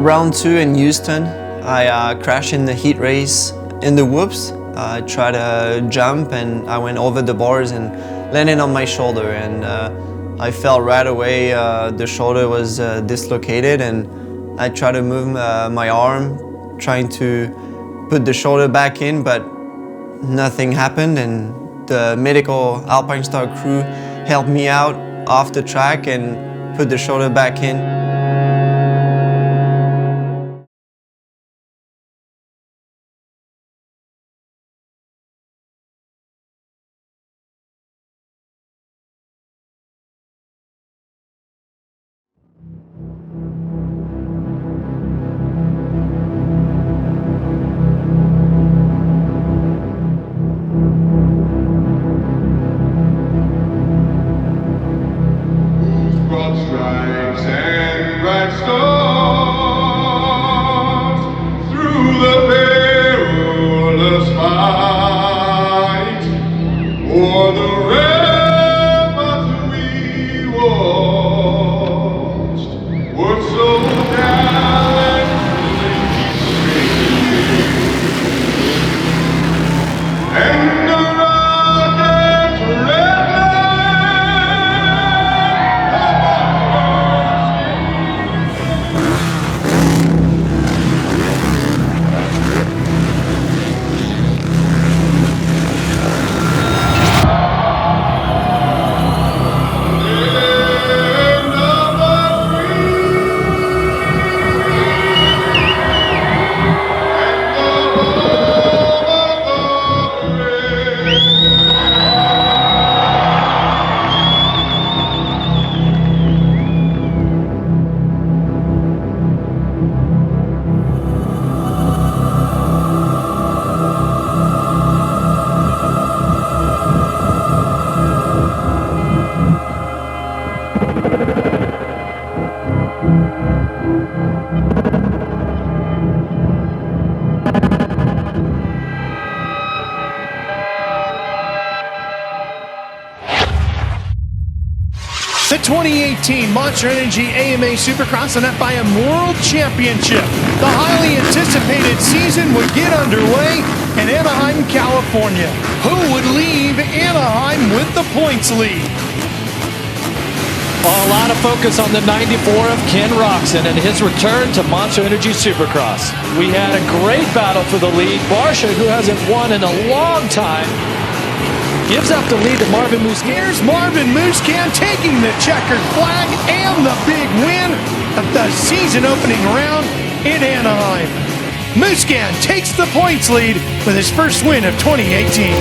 round 2 in Houston, I crashed in the heat race in the whoops. I tried to jump and I went over the bars and landed on my shoulder, and I felt right away the shoulder was dislocated, and I tried to move my arm, trying to put the shoulder back in, but nothing happened, and the medical Alpine Star crew helped me out off the track and put the shoulder back in. The 2018 Monster Energy AMA Supercross and FIM World Championship. The highly anticipated season would get underway in Anaheim, California. Who would leave Anaheim with the points lead? A lot of focus on the 94 of Ken Roczen and his return to Monster Energy Supercross. We had a great battle for the lead. Barsha, who hasn't won in a long time, gives up the lead to Marvin Musquin. Here's Marvin Musquin taking the checkered flag and the big win of the season opening round in Anaheim. Musquin takes the points lead with his first win of 2018.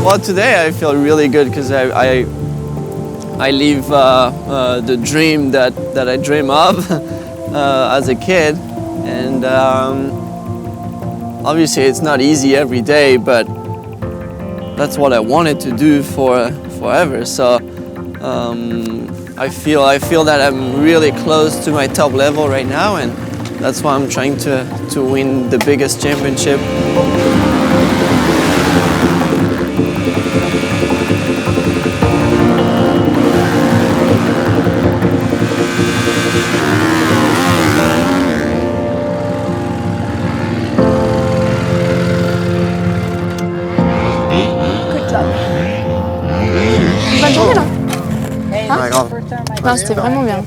Well, today I feel really good because I live the dream that I dream of as a kid, and obviously it's not easy every day, but that's what I wanted to do forever. So I feel that I'm really close to my top level right now, and that's why I'm trying to win the biggest championship. Bonne journée là. Hein? Non, c'était vraiment bien.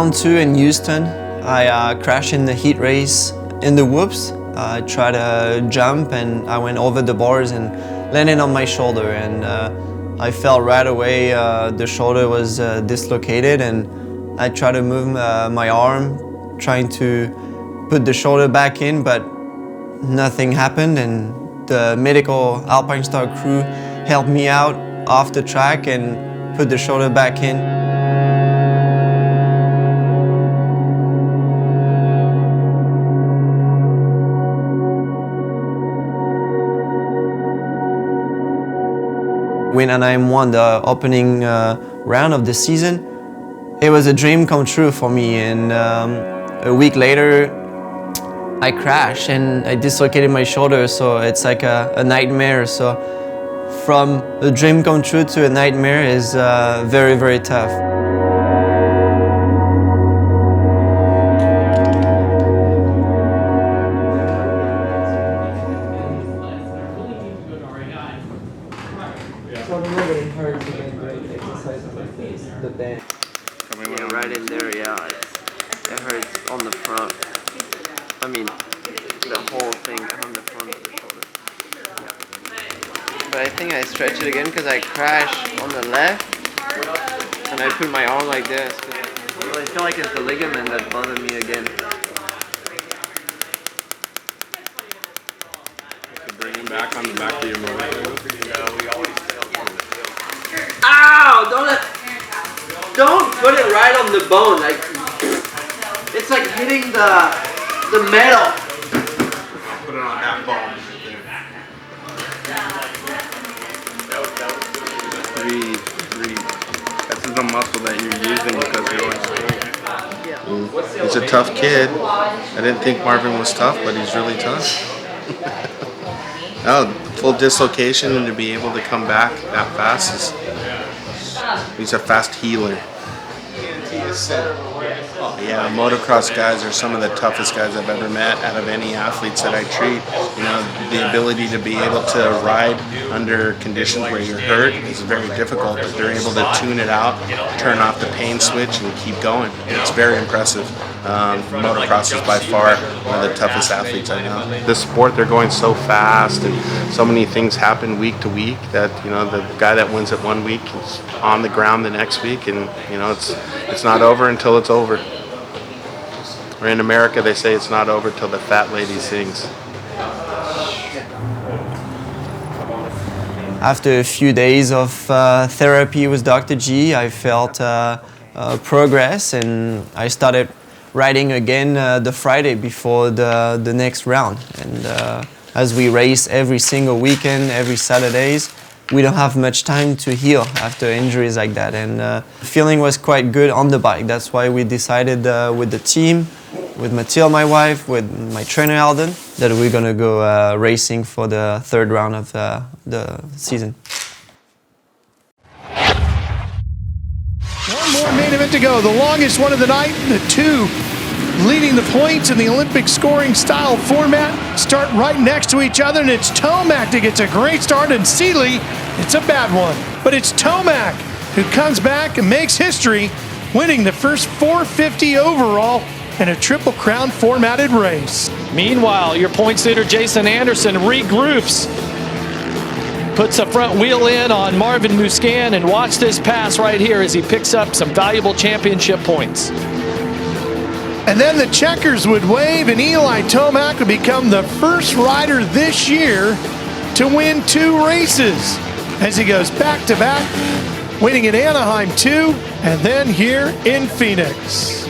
round 2 in Houston, I crashed in the heat race in the whoops. I tried to jump and I went over the bars and landed on my shoulder, and I felt right away the shoulder was dislocated, and I tried to move my arm, trying to put the shoulder back in, but nothing happened, and the medical Alpine Star crew helped me out off the track and put the shoulder back in. When I won the opening round of the season, it was a dream come true for me, and a week later I crashed and I dislocated my shoulder, so it's like a nightmare. So from a dream come true to a nightmare is very, very tough. Yeah, right in there, yeah. It hurts on the front. I mean, the whole thing on the front of the shoulder. Yeah. But I think I stretch it again because I crashed on the left and I put my arm like this. Well, I feel like it's the ligament that bothered me again. Bring him back on the back of your motor. Ow! Don't put it right on the bone. Like, it's like hitting the metal. Put it on that bone. Breathe. This is the muscle that you're using because you're on school. He's a tough kid. I didn't think Marvin was tough, but he's really tough. Oh, full dislocation, and to be able to come back that fast is. He's a fast healer. Yeah, motocross guys are some of the toughest guys I've ever met out of any athletes that I treat. You know, the ability to be able to ride under conditions where you're hurt is very difficult, but they're able to tune it out, turn off the pain switch, and keep going. It's very impressive. Motocross is by far one of the toughest athletes I know. This sport, they're going so fast, and so many things happen week to week that, you know, the guy that wins it one week is on the ground the next week, and, you know, it's not over until it's over. Or in America, they say it's not over till the fat lady sings. After a few days of therapy with Dr. G, I felt progress, and I started riding again the Friday before the next round. And as we race every single weekend, every Saturdays, we don't have much time to heal after injuries like that. And the feeling was quite good on the bike. That's why we decided with the team, with Mathilde, my wife, with my trainer Alden, that we're gonna go racing for the third round of the season. One more main event to go, the longest one of the night. The two leading the points in the Olympic scoring style format start right next to each other, and it's Tomac that gets a great start, and Seeley, it's a bad one. But it's Tomac who comes back and makes history, winning the first 450 overall in a Triple Crown formatted race. Meanwhile, your points leader Jason Anderson regroups, puts a front wheel in on Marvin Musquin, and watch this pass right here as he picks up some valuable championship points. And then the checkers would wave, and Eli Tomac would become the first rider this year to win 2 races as he goes back-to-back, winning at Anaheim 2 and then here in Phoenix.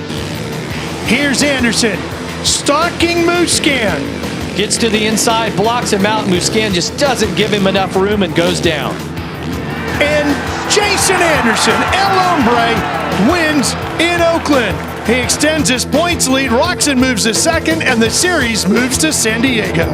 Here's Anderson, stalking Musquin. Gets to the inside, blocks him out. Musquin just doesn't give him enough room and goes down. And Jason Anderson, El Hombre, wins in Oakland. He extends his points lead, Roxon moves to second, and the series moves to San Diego.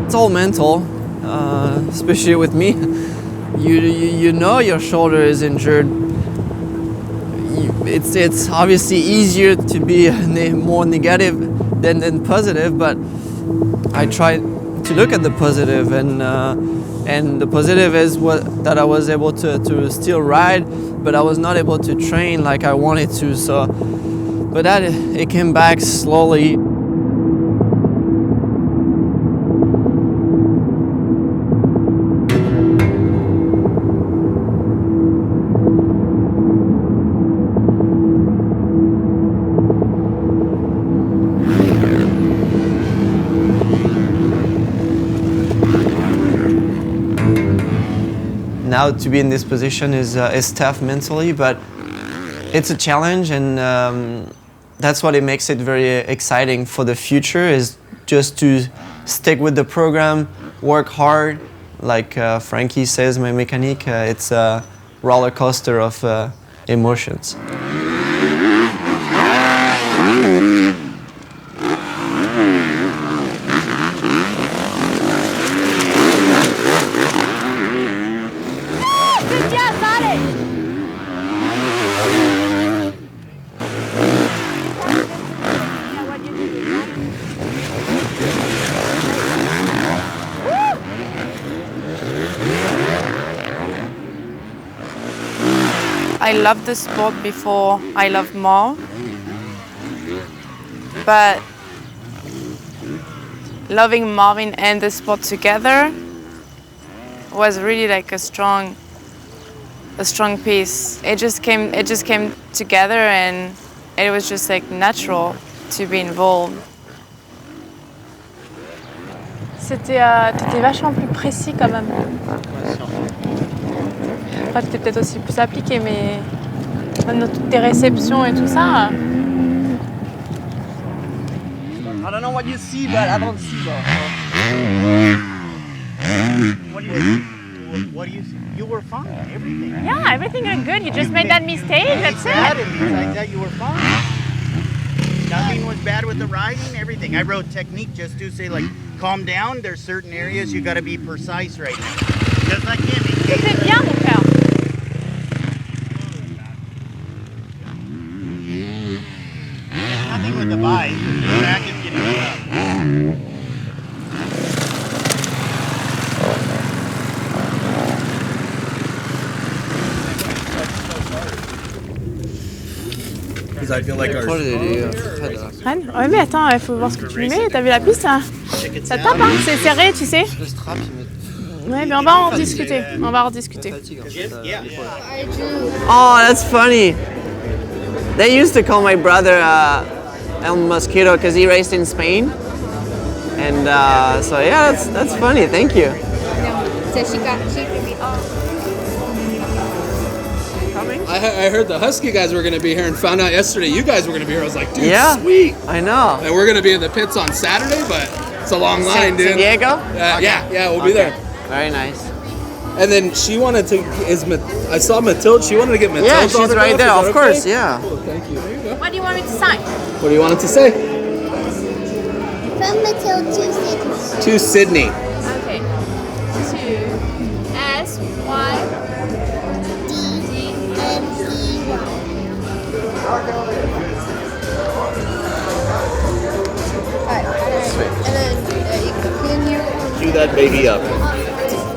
It's all mental, especially with me. you know your shoulder is injured. It's obviously easier to be more negative than positive, but I try to look at the positive, and the positive is that I was able to still ride, but I was not able to train like I wanted to. So, but that it came back slowly. Now to be in this position is tough mentally, but it's a challenge, and that's what it makes it very exciting for the future, is just to stick with the program, work hard. Like Frankie says, my mechanic, it's a roller coaster of emotions. I loved the sport before I loved more, but loving Marvin and the sport together was really like a strong piece. It just came together, and it was just like natural to be involved. T'étais vachement plus précis quand même. Enfin, t'étais peut-être aussi plus appliqué, mais dans toutes tes réceptions et tout ça. I don't know what you see, but I don't see that. What do you see? You were fine, everything. Yeah, everything went good. You just made that mistake, that's it. Things like that, you were fine. Nothing was bad with the riding, everything. I wrote technique just to say, like, calm down. There's certain areas you got to be precise right now. Because I can't be. C'était bien, mon frère. Nothing with the bike. The track is getting tough. Because I feel like our Ouais, mais attends, il faut voir ce que tu lui mets. T'as vu la piste, ça tape, hein. C'est serré, tu sais. Ouais, mais on va en discuter. On va en discuter. Oh, that's funny. They used to call my brother El Mosquito because he raced in Spain. And so yeah, that's funny. Thank you. So she I heard the Husky guys were going to be here and found out yesterday you guys were going to be here. I was like, dude, Yeah, sweet. I know. And we're going to be in the pits on Saturday, but it's a long line, dude. San Diego? Yeah, we'll be there. Very nice. And then she wanted to, I saw Mathilde, she wanted to get Mathilde's Yeah, she's autograph. right there, Is that of course, okay? yeah. Cool, thank you. There you go. What do you want me to sign? What do you want it to say? From Mathilde to Sydney. To Sydney. Okay. To S-Y. D-N-E-Y. Sweet. And then can you... Cue that baby up.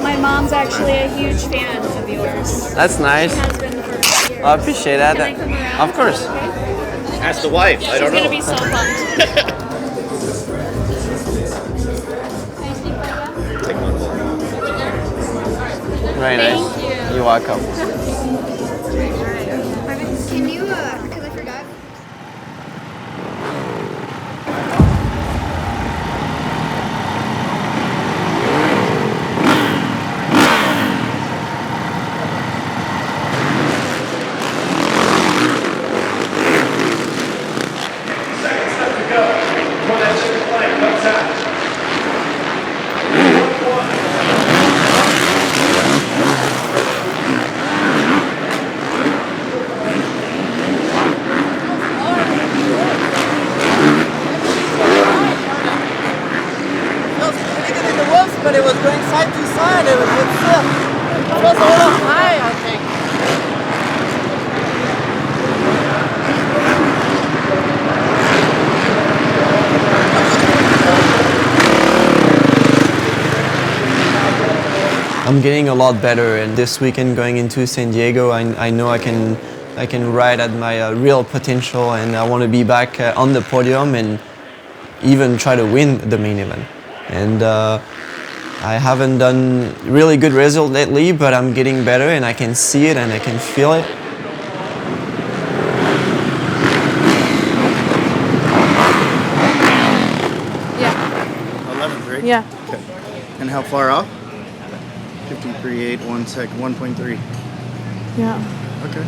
My mom's actually a huge fan of yours. That's nice. Has been for years. I appreciate that. Can I come around? Of course. Ask the wife. I don't She's know. gonna be so pumped. Very nice. Thank you. You're welcome. Can you, because I forgot. I'm getting a lot better, and this weekend going into San Diego, I know I can ride at my real potential, and I want to be back on the podium and even try to win the main event. And I haven't done really good result lately, but I'm getting better, and I can see it and I can feel it. Yeah. 11th, right? Yeah. Okay. And how far off? 53.8, 1 sec, 1.3. Yeah. Okay.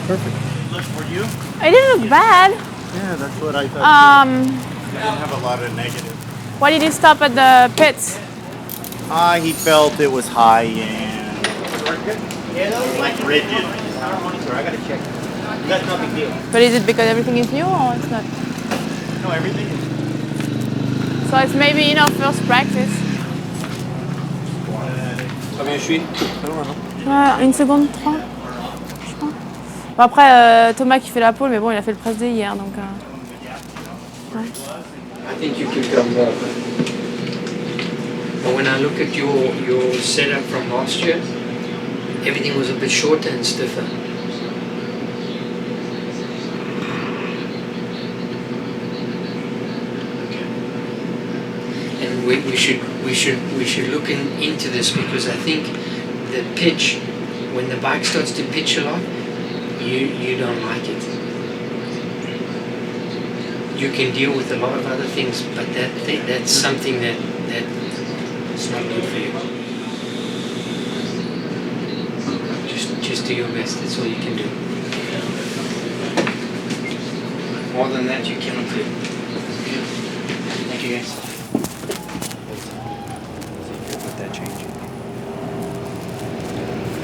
Perfect. Look for you. It didn't look bad. Yeah, that's what I thought. Um, I didn't have a lot of negative. Why did you stop at the pits? He felt it was high and like rigid. I gotta check. That's no big deal. But is it because everything is new or it's not? No, everything is. So it's maybe, you know, first practice. Combien je suis? Une seconde 30. Bon, après, Thomas qui fait la pole, mais bon, il a fait le press day hier, donc... Ouais. I think you can come more. But when I look at your setup from last year, everything was a bit shorter and stiffer. And we should look into this, because I think the pitch, when the bike starts to pitch a lot, you don't like it. You can deal with a lot of other things, but that's something that's not good for you. Just do your best. That's all you can do. More than that, you cannot do. Thank you, guys.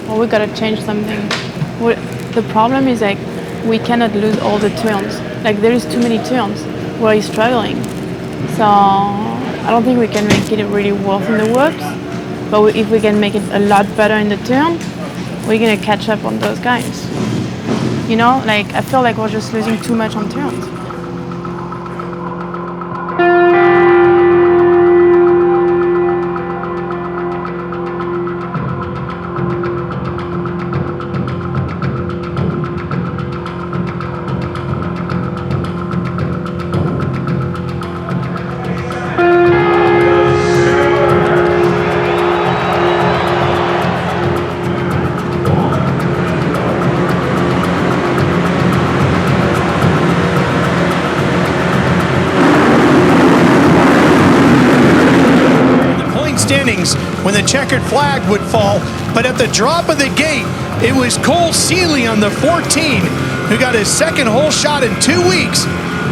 Well, we gotta change something. The problem is like we cannot lose all the turns. Like there is too many turns where he's struggling. So I don't think we can make it really worth in the works. But if we can make it a lot better in the turn, we're gonna catch up on those guys. You know, like I feel like we're just losing too much on turns. When the checkered flag would fall, but at the drop of the gate, it was Cole Seeley on the 14 who got his second hole shot in 2 weeks.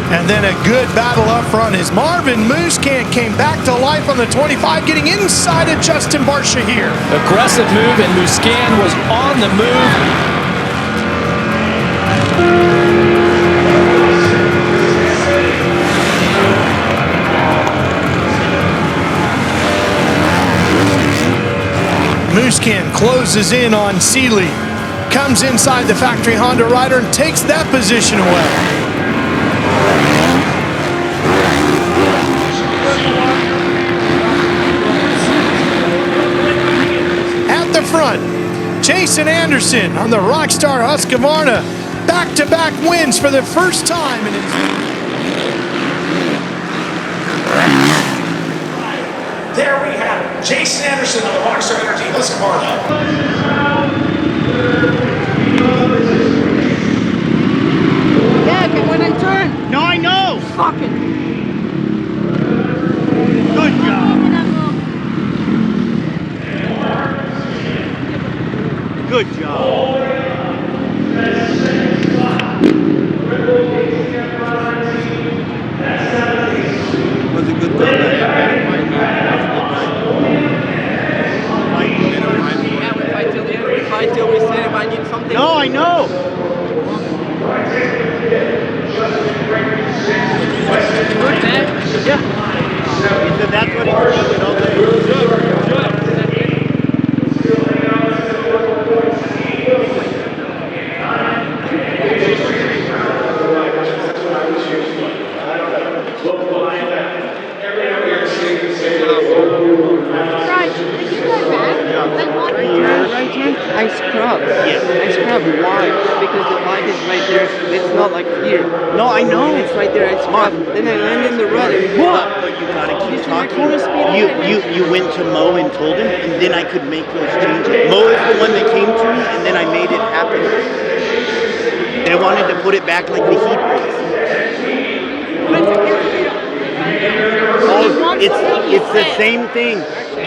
And then a good battle up front as Marvin Musquin came back to life on the 25, getting inside of Justin Barcia here. Aggressive move, and Musquin was on the move. Musquin closes in on Seeley, comes inside the factory Honda rider and takes that position away. At the front, Jason Anderson on the Rockstar Husqvarna, back-to-back wins for the first time in his... There we have it. Jason Anderson on the Rockstar Energy Husqvarna. Yeah, but when I turn. No, I know. Fucking. Good job. Good job. Was a good comeback. Till we say if I need something. No, I know. Good, man. Yeah. He said that's what he's doing all day. Good job. I scrub. Yeah. I scrub. Why? Because the bike is right there. It's not like here. No, I know. It's right there. I scrub. Then I land in the rut and But you gotta keep talking. You went to Mo and told him, and then I could make those changes. Mo is the one that came to me, and then I made it happen. And I wanted to put it back like the heat race. Oh, it's the same thing.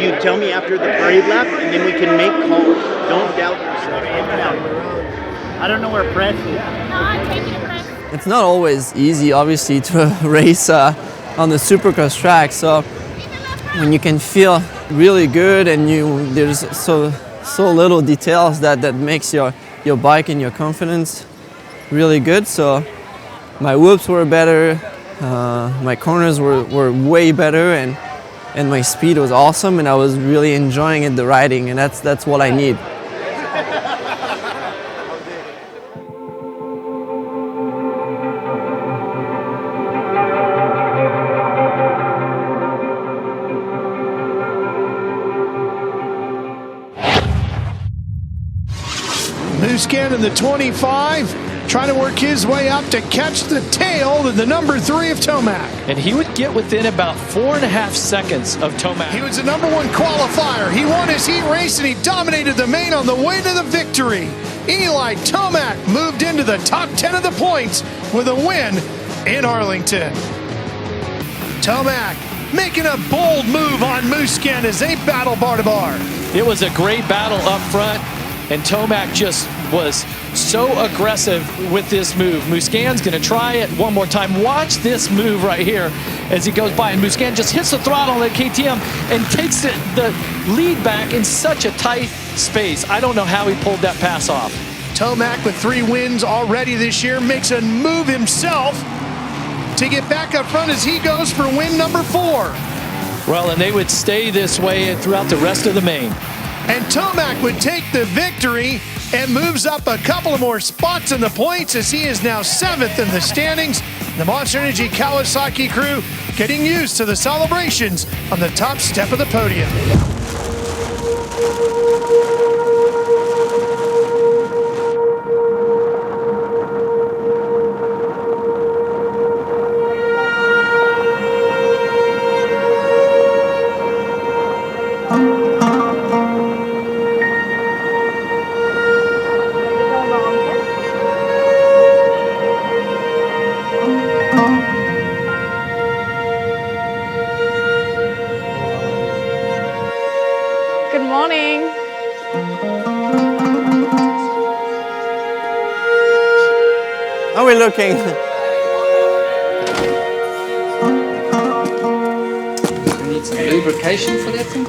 You tell me after the parade lap, and then we can make calls. Don't doubt yourself. I don't know where press is. It's not always easy, obviously, to race on the supercross track. So when you can feel really good and there's so little details that makes your bike and your confidence really good. So my whoops were better, my corners were way better, and my speed was awesome, and I was really enjoying it, the riding, and that's what I need. Musquin in the 25, trying to work his way up to catch the tail of the number 3 of Tomac. And he would get within about 4.5 seconds of Tomac. He was the number 1 qualifier. He won his heat race and he dominated the main on the way to the victory. Eli Tomac moved into the top 10 of the points with a win in Arlington. Tomac making a bold move on Musquin as they battle bar to bar. It was a great battle up front, and Tomac just was so aggressive with this move. Musquin's going to try it one more time. Watch this move right here as he goes by, and Musquin just hits the throttle at KTM and takes the lead back in such a tight space. I don't know how he pulled that pass off. Tomac with 3 wins already this year makes a move himself to get back up front as he goes for win number 4. Well, and they would stay this way throughout the rest of the main. And Tomac would take the victory and moves up a couple of more spots in the points as he is now 7th in the standings. The Monster Energy Kawasaki crew getting used to the celebrations on the top step of the podium. Good morning. How are we looking? You need some lubrication for that thing?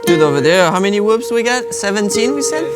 Dude, over there, how many whoops we got? 17, we said?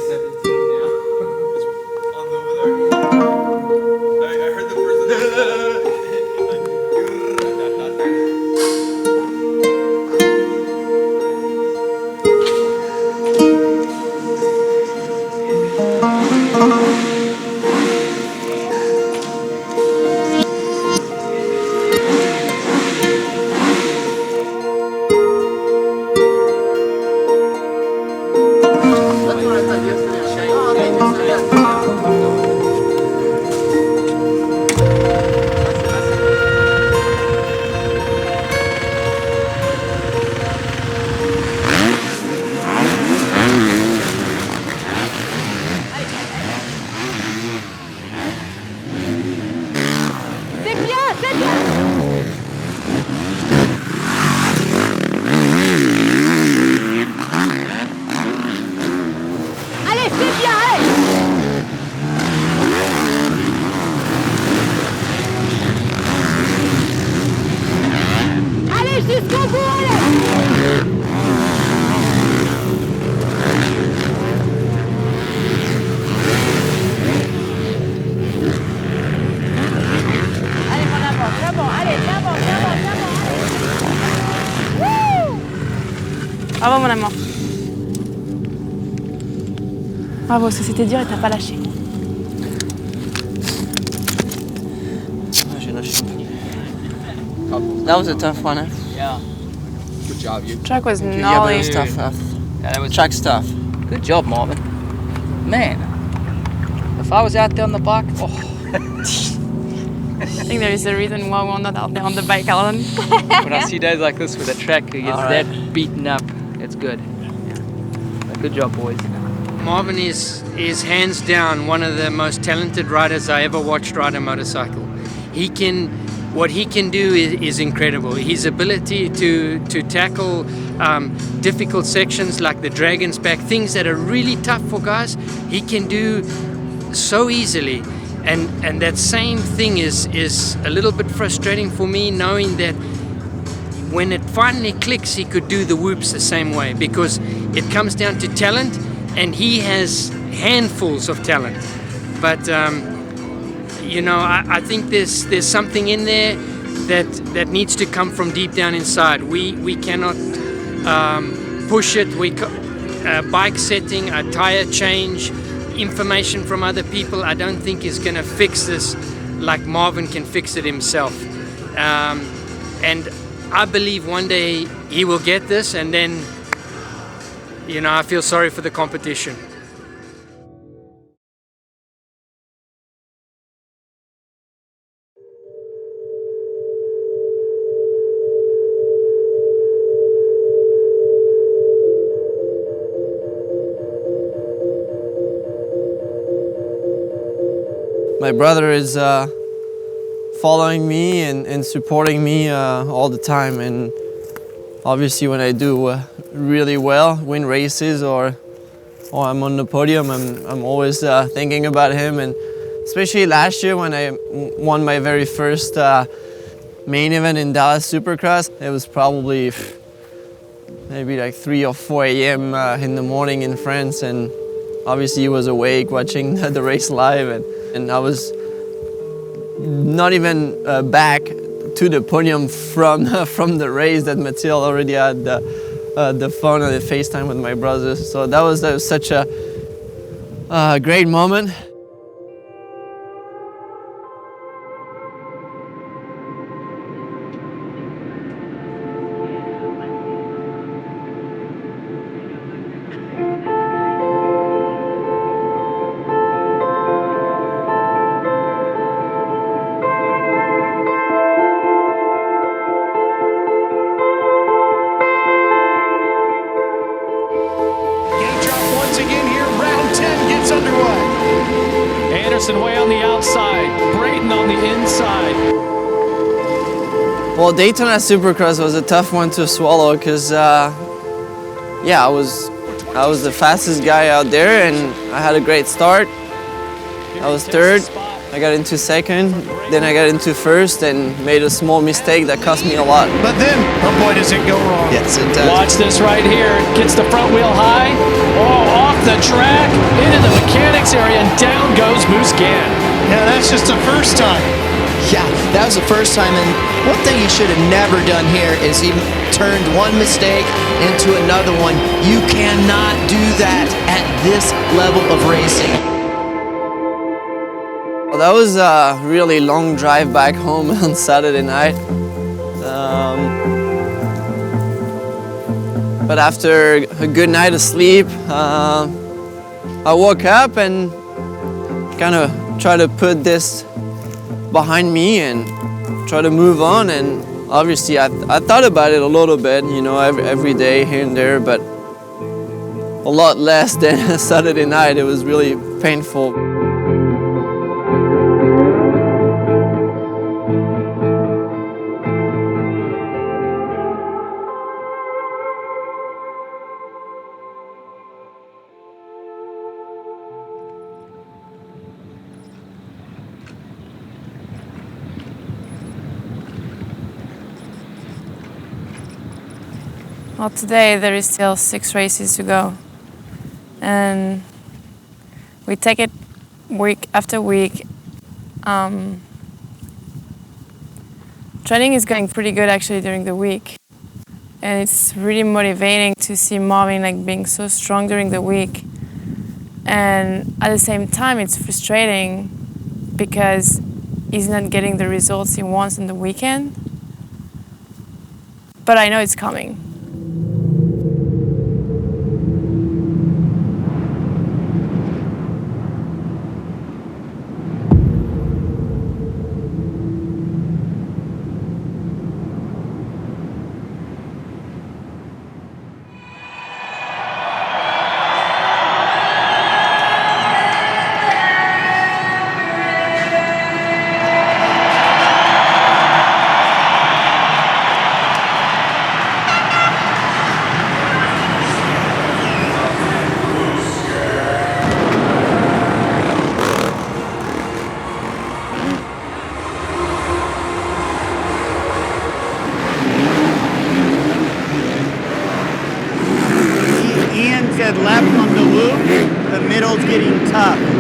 Bravo mon amour. Bravo, ça c'était dur et t'as pas lâché. gosh. That was a tough one. Eh? Yeah. Good job, you. Track was Yeah, but it gnarly. was tough. Yeah, that was Track's tough. good job, Marvin. Man, if I was out there on the bike, oh. I think there is a reason why we're not out there on the bike alone. When I see days like this with a track that gets that beaten up, it's good. Good job, boys. Marvin is hands down one of the most talented riders I ever watched ride a motorcycle. What he can do is incredible. His ability to tackle difficult sections like the Dragon's Back, things that are really tough for guys, he can do so easily. And that same thing is a little bit frustrating for me, knowing that when it finally clicks, he could do the whoops the same way, because it comes down to talent, and he has handfuls of talent. But I think there's something in there that needs to come from deep down inside. We cannot push it. Bike setting, a tire change, information from other people, I don't think is going to fix this like Marvin can fix it himself. And I believe one day he will get this, and then, I feel sorry for the competition. My brother is following me and supporting me all the time, and obviously when I do really well, win races or I'm on the podium, I'm always thinking about him. And especially last year when I won my very first main event in Dallas Supercross, it was probably maybe like 3 or 4 a.m. In the morning in France, and obviously he was awake watching the race live, and I was not even back to the podium from the race that Mathilde already had the phone and the FaceTime with my brother. So that was such a great moment. Way on the outside, Brayton on the inside. Well, Daytona Supercross was a tough one to swallow because, I was the fastest guy out there, and I had a great start. I was third, I got into second, then I got into first and made a small mistake that cost me a lot. But then, oh boy, does it go wrong. Yes, it does. Watch this right here. Gets the front wheel high. Oh, off the track, into the mechanics area, and down goes Musquin. Yeah, that's just the first time. Yeah, that was the first time, and one thing you should have never done here is even turned one mistake into another one. You cannot do that at this level of racing. Well, that was a really long drive back home on Saturday night. But after a good night of sleep, I woke up and kind of tried to put this behind me and try to move on. And obviously I thought about it a little bit, every day here and there, but a lot less than Saturday night. It was really painful. Well, today there is still 6 races to go, and we take it week after week. Training is going pretty good actually during the week, and it's really motivating to see Marvin being so strong during the week. And at the same time, it's frustrating because he's not getting the results he wants in the weekend. But I know it's coming. Said left on the loop, the middle's getting tough.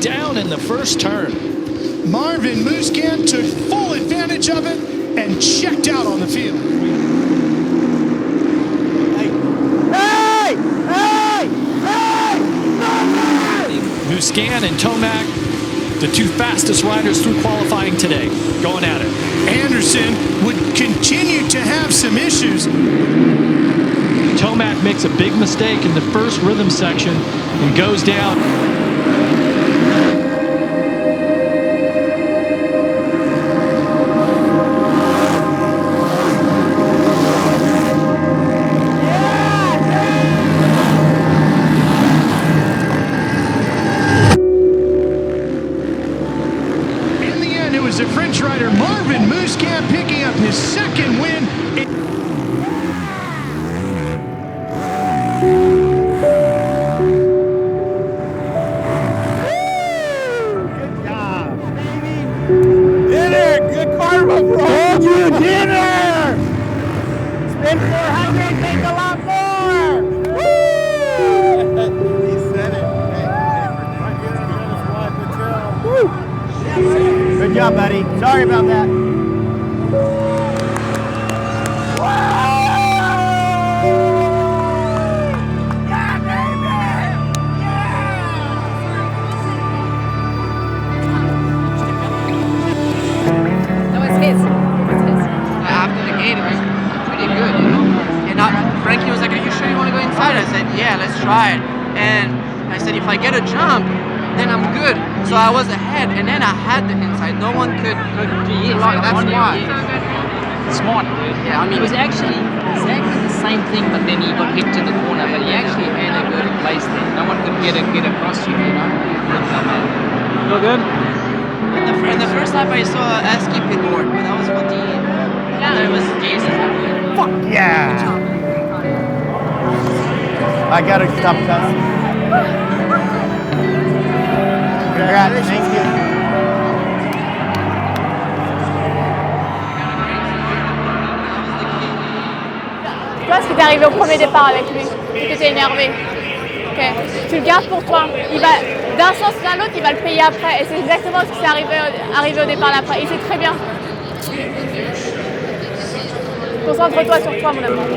Down in the first turn. Marvin Musquin took full advantage of it and checked out on the field. Musquin and Tomac, the two fastest riders through qualifying today, going at it. Anderson would continue to have some issues. Tomac makes a big mistake in the first rhythm section and goes down. Marvin Musquin picking up his second win. you dinner! Spend 400, make a lot more! Woo! He said it. Woo! Good job, buddy. Sorry about that. Frankie was like, are you sure you want to go inside? I said, yeah, let's try it. And I said, if I get a jump, then I'm good. So I was ahead, and then I had the inside. No one could block. That's why. Smart, dude. Yeah, I mean, it was actually exactly the same thing, but then he got hit to the corner. But he actually had a good place there. No one could get across you, you know. Feel good? In the first lap, I saw a ski pit board, but that was for the. Yeah, it was Jason. Fuck yeah! I gotta stop cussing. Congrats, thank you. Toi, ce qui t'est arrivé au premier départ avec lui, tu étais énervé. Okay. Tu le gardes pour toi. Il va d'un sens à l'autre, il va le payer après. Et c'est exactement ce qui s'est arrivé au départ d'après. Il sait très bien. Concentre-toi sur toi, mon amour.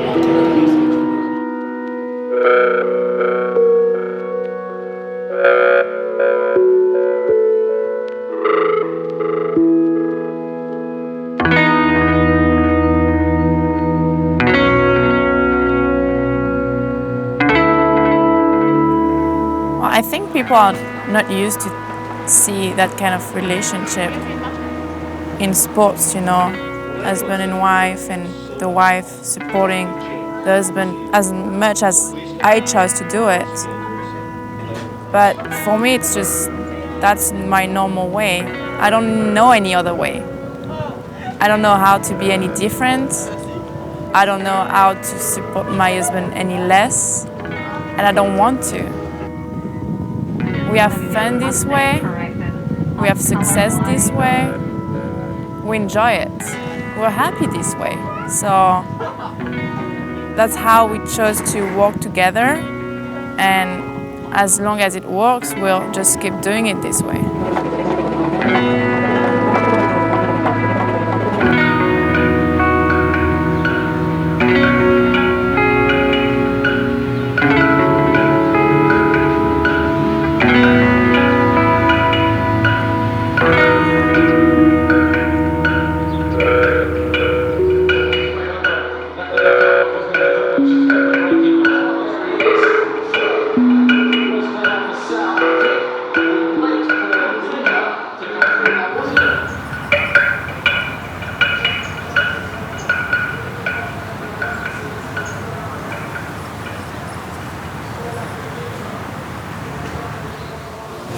I think people are not used to see that kind of relationship in sports, you know, husband and wife, and the wife supporting the husband as much as I chose to do it. But for me, it's just, that's my normal way. I don't know any other way. I don't know how to be any different. I don't know how to support my husband any less, and I don't want to. We have fun this way, we have success this way, we enjoy it, we're happy this way. So that's how we chose to work together, and as long as it works, we'll just keep doing it this way.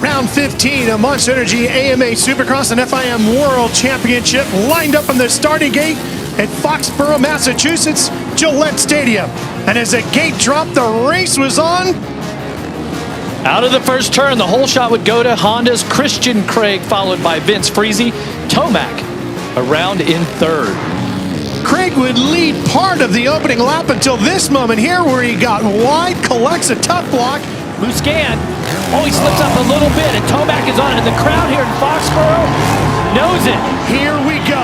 Round 15 of Monster Energy AMA Supercross and FIM World Championship lined up in the starting gate at Foxborough, Massachusetts, Gillette Stadium. And as the gate dropped, the race was on. Out of the first turn, the whole shot would go to Honda's Christian Craig, followed by Vince Friese. Tomac around in third. Craig would lead part of the opening lap until this moment here where he got wide, collects a tough block. Musquin, he slips up a little bit, and Tomac is on it. And the crowd here in Foxborough knows it. Here we go.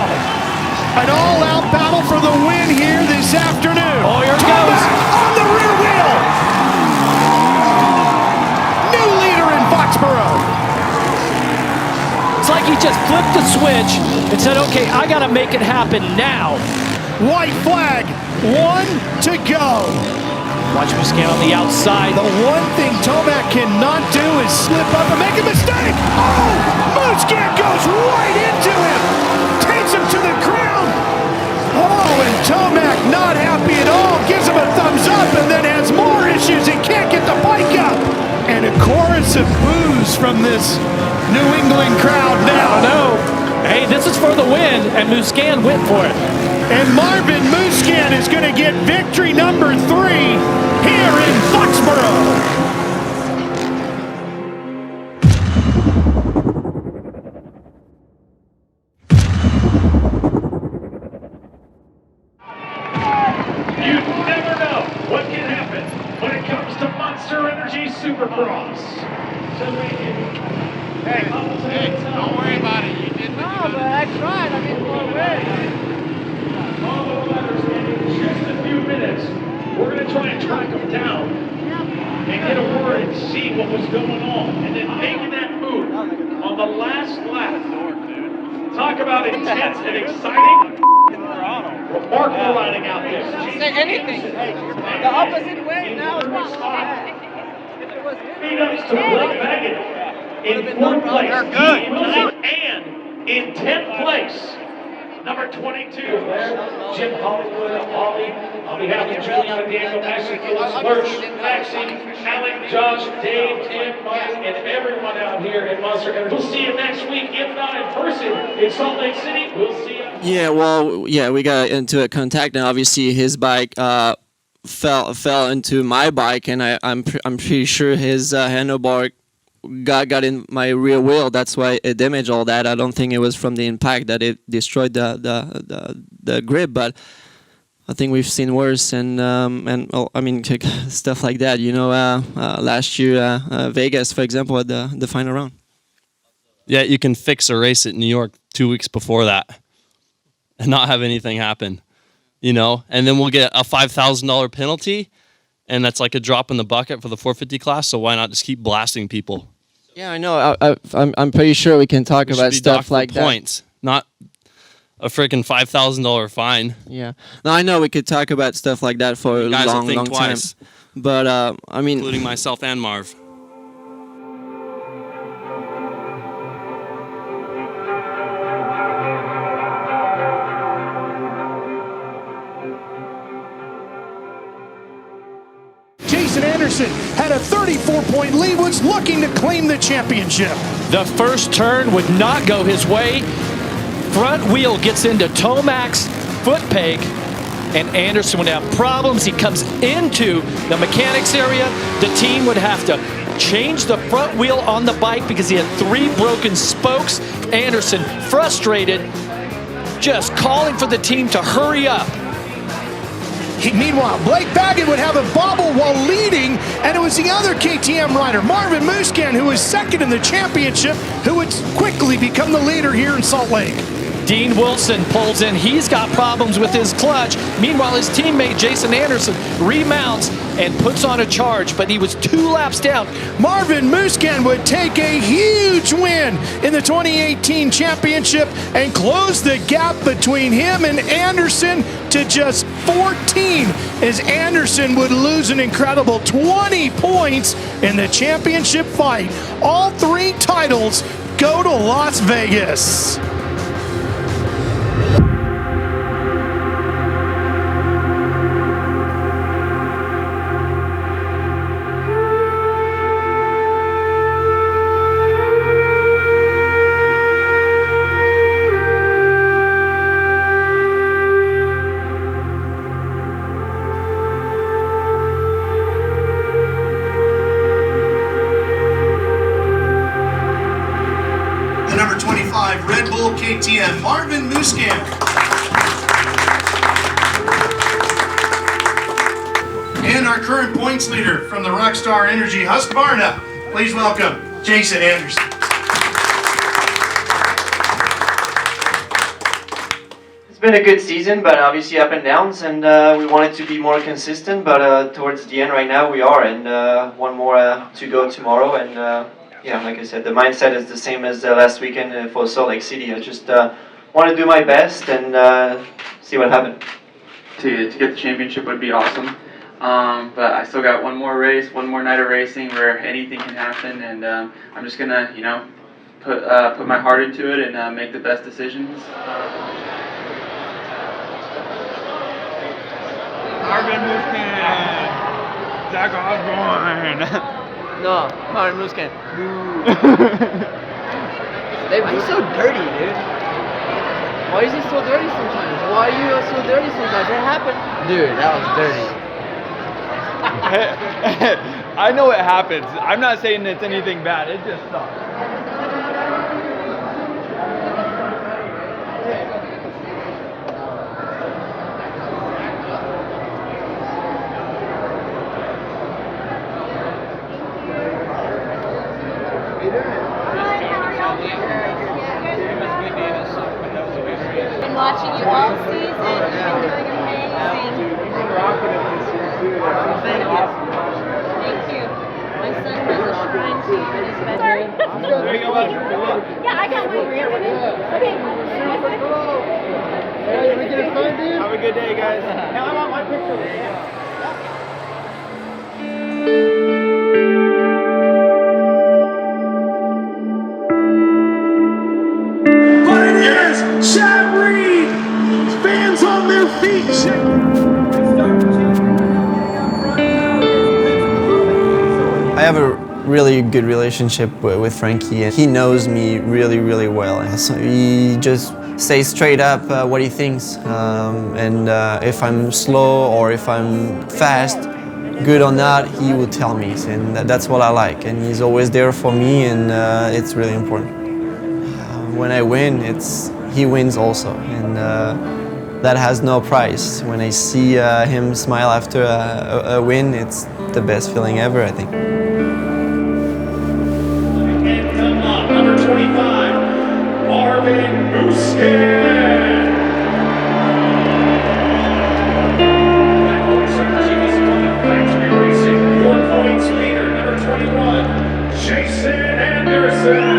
An all-out battle for the win here this afternoon. Oh, here it Tomac goes. on the rear wheel. New leader in Foxborough. It's like he just flipped the switch and said, okay, I got to make it happen now. White flag, 1 to go. Watch Musquin on the outside. The one thing Tomac cannot do is slip up and make a mistake. Oh, Musquin goes right into him. Takes him to the ground. Oh, and Tomac not happy at all. Gives him a thumbs up and then has more issues and can't get the bike up. And a chorus of boos from this New England crowd now. No. Hey, this is for the win, and Musquin went for it. And Marvin Musquin is going to get victory number 3 here in Foxborough. Energy Supercross. Hey, don't worry about it. You did what you but I tried. I mean, all the letters in just a few minutes. We're going to try and track them down and get a word and see what was going on. And then making that move on the last lap. Talk about intense and exciting. Remarkable riding out there. say anything. The opposite way now is much Speed ups to Blake Baggett in 4th place. They're good. Wilson, and in 10th place, number 22, Jim Hollywood, Holly, on behalf of Juliana Daniel, Ashley Gillis, Lurch, Maxine, Alec, Josh, Dave, Tim, Mike, and everyone out here in Monster Energy. We'll see you next week, if not in person, in Salt Lake City. We'll see you. Yeah, well, yeah, we got into a contact, and obviously his bike fell into my bike, and I'm pretty sure his handlebar got in my rear wheel. That's why it damaged all that. I don't think it was from the impact that it destroyed the grip, but I think we've seen worse, and well, I mean, stuff like that. You know, last year Vegas, for example, at the final round. Yeah, you can fix a race at New York 2 weeks before that and not have anything happen, you know, and then we'll get a $5,000 penalty, and that's like a drop in the bucket for the 450 class. So why not just keep blasting people? Yeah, I know. I'm pretty sure we can talk about stuff like that. Points, not a freaking $5,000 fine. Yeah. No, I know we could talk about stuff like that for a long time. But I mean, including myself and Marv. Anderson had a 34-point lead, was looking to claim the championship. The first turn would not go his way. Front wheel gets into Tomac's foot peg, and Anderson would have problems. He comes into the mechanics area. The team would have to change the front wheel on the bike because he had 3 broken spokes. Anderson, frustrated, just calling for the team to hurry up. Meanwhile, Blake Baggett would have a bobble while leading, and it was the other KTM rider, Marvin Musquin, who was second in the championship, who would quickly become the leader here in Salt Lake. Dean Wilson pulls in. He's got problems with his clutch. Meanwhile, his teammate Jason Anderson remounts and puts on a charge, but he was 2 laps down. Marvin Musquin would take a huge win in the 2018 championship and close the gap between him and Anderson to just 14, as Anderson would lose an incredible 20 points in the championship fight. All 3 titles go to Las Vegas. KTM, Marvin Musquin. And our current points leader from the Rockstar Energy Husqvarna, please welcome Jason Anderson. It's been a good season, but obviously up and downs, and we wanted to be more consistent, but towards the end right now we are, and one more to go tomorrow, and yeah, like I said, the mindset is the same as last weekend for Salt Lake City. I just want to do my best and see what happens. To get the championship would be awesome, but I still got one more race, one more night of racing where anything can happen, and I'm just gonna, you know, put my heart into it and make the best decisions. Marvin Musquin, Zach Osborne. No, Marvin Musquin. Why are you so dirty, dude? Why is he so dirty sometimes? Why are you so dirty sometimes? What happened? Dude, that was dirty. I know it happens. I'm not saying it's anything bad. It just sucks. Been watching you all season. You've been doing amazing. Thank you. Thank you. My son has a shrine to you in his bedroom. There you go, bud. Yeah, I got one. Okay. Have a good day, guys. Hey, I want my picture. But it is Shad Reed. Fans on their feet. I have a really good relationship with Frankie, and he knows me really, really well. So he just says straight up what he thinks, and if I'm slow or if I'm fast, good or not, he will tell me, and that's what I like. And he's always there for me, and it's really important. When I win, he wins also, and that has no price. When I see him smile after a win, it's the best feeling ever, I think. And come on, number 25, Marvin Musquin. That always is one of Factory Racing. 4 points leader, number 21, Jason Anderson.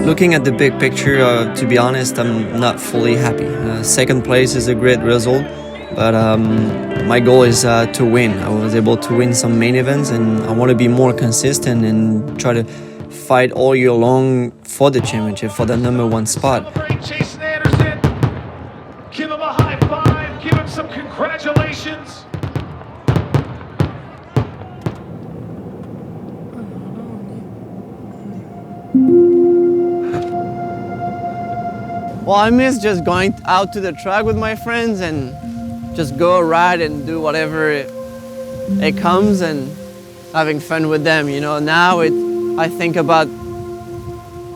Looking at the big picture, to be honest, I'm not fully happy. Second place is a great result, but my goal is to win. I was able to win some main events, and I want to be more consistent and try to fight all year long for the championship, for the #1 spot. Jason Anderson, give him a high five, give him some congratulations. Well, I miss just going out to the track with my friends and just go ride and do whatever it comes and having fun with them. You know, now I think about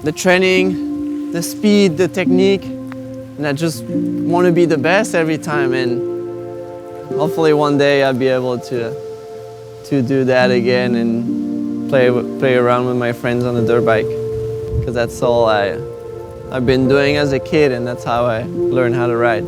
the training, the speed, the technique, and I just want to be the best every time. And hopefully one day I'll be able to do that again and play around with my friends on the dirt bike, because that's all I've been doing as a kid, and that's how I learned how to ride.